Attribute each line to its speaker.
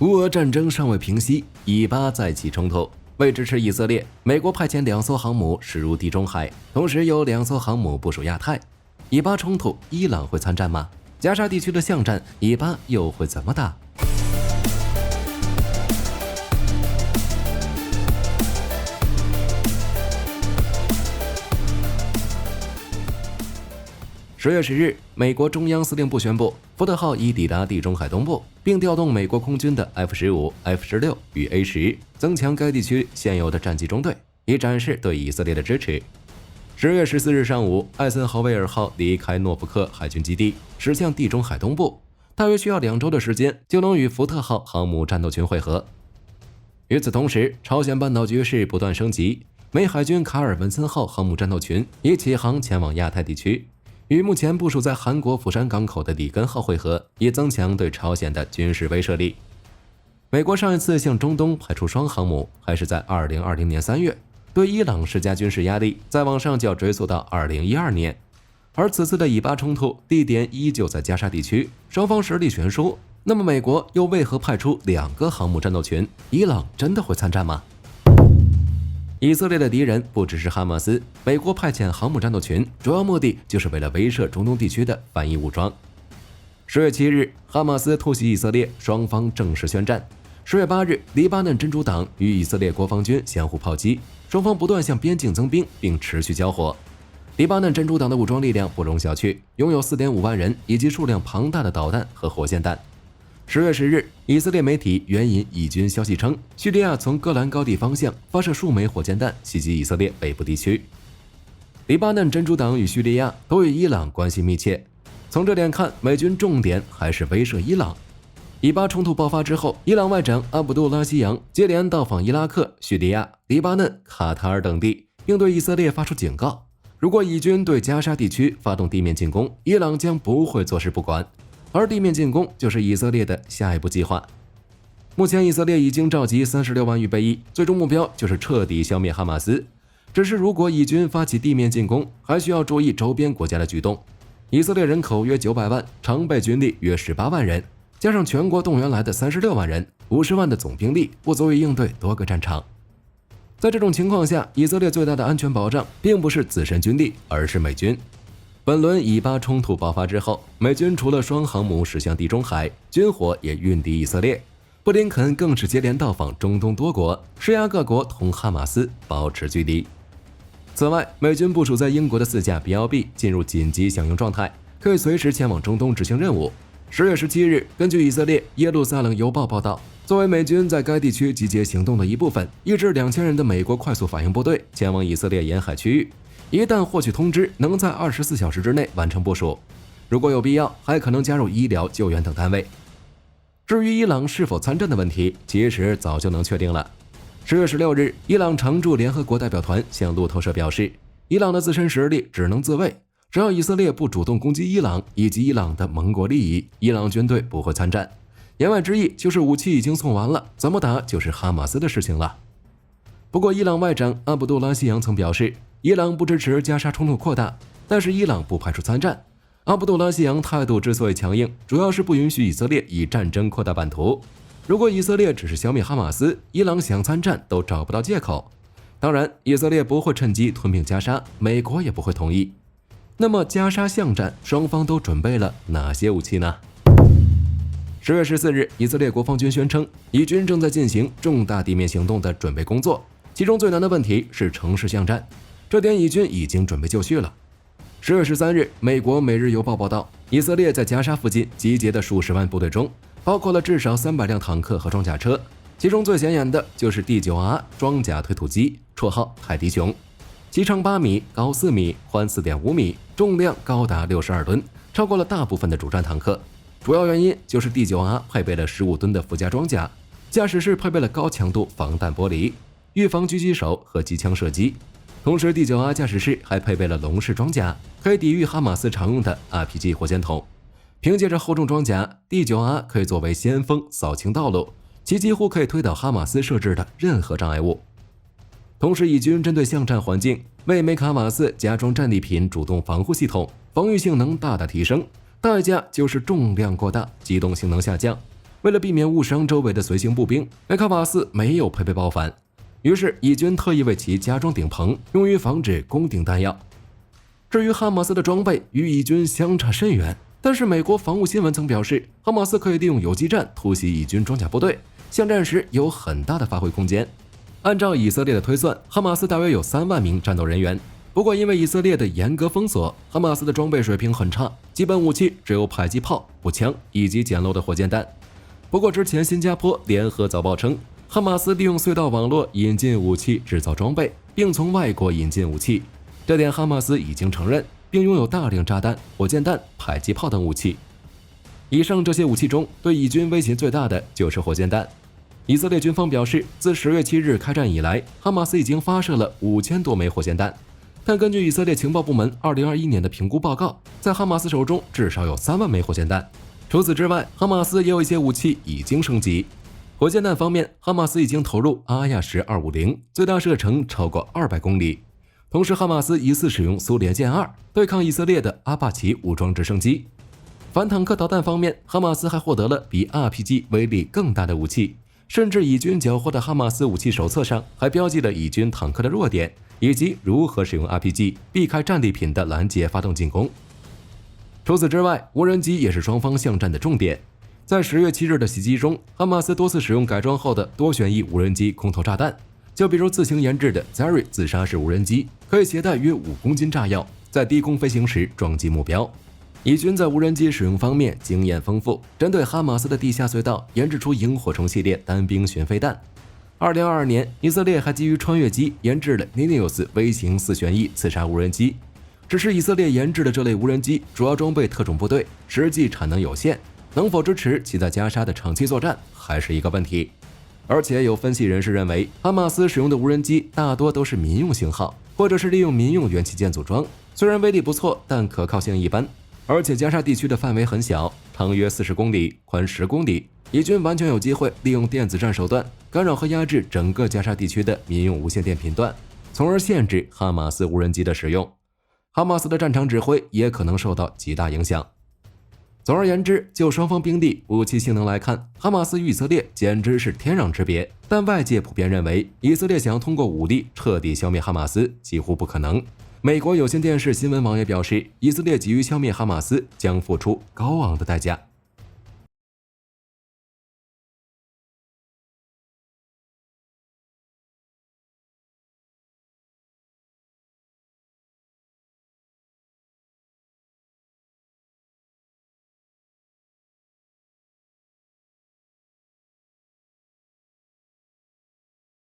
Speaker 1: 乌俄战争尚未平息，以巴再起冲突。为支持以色列，美国派遣2艘航母驶入地中海，同时有2艘航母部署亚太。以巴冲突，伊朗会参战吗？加沙地区的巷战，以巴又会怎么打？10月10日，美国中央司令部宣布，福特号已抵达地中海东部，并调动美国空军的 F-15、F-16与 A-10，增强该地区现有的战机中队，以展示对以色列的支持。10月14日上午，艾森豪威尔号离开诺福克海军基地，驶向地中海东部，大约需要2周的时间就能与福特号航母战斗群会合。与此同时，朝鲜半岛局势不断升级，美海军卡尔文森号航母战斗群已起航前往亚太地区。与目前部署在韩国釜山港口的里根号会合，以增强对朝鲜的军事威慑力。美国上一次向中东派出双航母，还是在2020年3月，对伊朗施加军事压力，再往上就要追溯到2012年。而此次的以巴冲突地点依旧在加沙地区，双方实力悬殊。那么美国又为何派出2个航母战斗群？伊朗真的会参战吗？以色列的敌人不只是哈马斯，美国派遣航母战斗群，主要目的就是为了威慑中东地区的反义武装。10月7日，哈马斯突袭以色列，双方正式宣战。10月8日，黎巴嫩真主党与以色列国防军相互炮击，双方不断向边境增兵，并持续交火。黎巴嫩真主党的武装力量不容小觑，拥有4.5万人以及数量庞大的导弹和火箭弹。10月10日，以色列媒体援引以军消息称，叙利亚从戈兰高地方向发射数枚火箭弹袭击以色列北部地区。黎巴嫩真主党与叙利亚都与伊朗关系密切，从这点看，美军重点还是威慑伊朗。以巴冲突爆发之后，伊朗外长阿卜杜拉希扬接连到访伊拉克、叙利亚、黎巴嫩、卡塔尔等地，并对以色列发出警告：如果以军对加沙地区发动地面进攻，伊朗将不会坐视不管。而地面进攻就是以色列的下一步计划。目前以色列已经召集36万预备役，最终目标就是彻底消灭哈马斯。只是如果以军发起地面进攻，还需要注意周边国家的举动。以色列人口约900万，常备军力约18万人，加上全国动员来的36万人，50万的总兵力不足以应对多个战场。在这种情况下，以色列最大的安全保障并不是自身军力，而是美军。本轮以巴冲突爆发之后，美军除了双航母驶向地中海，军火也运抵以色列。布林肯更是接连到访中东多国，施压各国同哈马斯保持距离。此外，美军部署在英国的4架 BLB 进入紧急响应状态，可以随时前往中东执行任务。10月17日，根据以色列耶路撒冷邮报报道，作为美军在该地区集结行动的一部分，1支2000人的美国快速反应部队前往以色列沿海区域。一旦获取通知，能在24小时之内完成部署，如果有必要，还可能加入医疗救援等单位。至于伊朗是否参战的问题，其实早就能确定了。10月16日，伊朗常驻联合国代表团向路透社表示，伊朗的自身实力只能自卫，只要以色列不主动攻击伊朗以及伊朗的盟国利益，伊朗军队不会参战。言外之意就是武器已经送完了，怎么打就是哈马斯的事情了。不过，伊朗外长阿卜杜拉希扬曾表示，伊朗不支持加沙冲突扩大，但是伊朗不排除参战。阿卜杜拉希扬态度之所以强硬，主要是不允许以色列以战争扩大版图。如果以色列只是消灭哈马斯，伊朗想参战都找不到借口。当然，以色列不会趁机吞并加沙，美国也不会同意。那么加沙巷战，双方都准备了哪些武器呢？10月14日，以色列国防军宣称，以军正在进行重大地面行动的准备工作，其中最难的问题是城市巷战。这点以军已经准备就绪了。10月13日，美国《每日邮报》报道，以色列在加沙附近集结的数十万部队中，包括了至少300辆坦克和装甲车，其中最显眼的就是第9R 装甲推土机，绰号泰迪熊，其长8米，高4米，宽4.5米，重量高达62吨，超过了大部分的主战坦克。主要原因就是第9R 配备了15吨的附加装甲，驾驶室配备了高强度防弹玻璃，预防狙击手和机枪射击。同时，第9R 驾驶室还配备了龙式装甲，可以抵御哈马斯常用的 RPG 火箭筒。凭借着厚重装甲，第9R 可以作为先锋扫清道路，其几乎可以推倒哈马斯设置的任何障碍物。同时，以军针对巷战环境，为梅卡马斯加装战利品主动防护系统，防御性能大大提升，代价就是重量过大，机动性能下降。为了避免误伤周围的随行步兵，麦克瓦斯没有配备爆反，于是以军特意为其加装顶棚，用于防止攻顶弹药。至于哈马斯的装备与以军相差甚远，但是美国防务新闻曾表示，哈马斯可以利用游击战突袭以军装甲部队，巷战时有很大的发挥空间。按照以色列的推算，哈马斯大约有3万名战斗人员。不过因为以色列的严格封锁，哈马斯的装备水平很差，基本武器只有迫击炮、步枪以及简陋的火箭弹。不过之前新加坡联合早报称，哈马斯利用隧道网络引进武器制造装备，并从外国引进武器，这点哈马斯已经承认，并拥有大量炸弹、火箭弹、迫击炮等武器。以上这些武器中，对以军威胁最大的就是火箭弹。以色列军方表示，自10月7日开战以来，哈马斯已经发射了5000多枚火箭弹。但根据以色列情报部门2021年的评估报告，在哈马斯手中至少有3万枚火箭弹。除此之外，哈马斯也有一些武器已经升级。火箭弹方面，哈马斯已经投入阿亚什250，最大射程超过200公里。同时，哈马斯疑似使用苏联剑2对抗以色列的阿帕奇武装直升机。反坦克导弹方面，哈马斯还获得了比 RPG 威力更大的武器，甚至以军缴获的哈马斯武器手册上还标记了以军坦克的弱点，以及如何使用 RPG 避开战利品的拦截发动进攻。除此之外，无人机也是双方巷战的重点。在10月7日的袭击中，哈马斯多次使用改装后的多旋翼无人机空投炸弹，就比如自行研制的 Zari 自杀式无人机，可以携带约5公斤炸药，在低空飞行时撞击目标。以军在无人机使用方面经验丰富，针对哈马斯的地下隧道研制出萤火虫系列单兵巡飞弹。2022年，以色列还基于穿越机研制了 Ninius 微型4旋翼刺杀无人机。只是以色列研制的这类无人机主要装备特种部队，实际产能有限，能否支持其在加沙的长期作战还是一个问题。而且有分析人士认为，哈马斯使用的无人机大多都是民用型号，或者是利用民用元器件组装，虽然威力不错，但可靠性一般。而且加沙地区的范围很小，长约40公里，宽10公里，以军完全有机会利用电子战手段干扰和压制整个加沙地区的民用无线电频段，从而限制哈马斯无人机的使用。哈马斯的战场指挥也可能受到极大影响。总而言之，就双方兵力、武器性能来看，哈马斯与以色列简直是天壤之别。但外界普遍认为，以色列想要通过武力彻底消灭哈马斯几乎不可能。美国有线电视新闻网也表示，以色列急于消灭哈马斯将付出高昂的代价。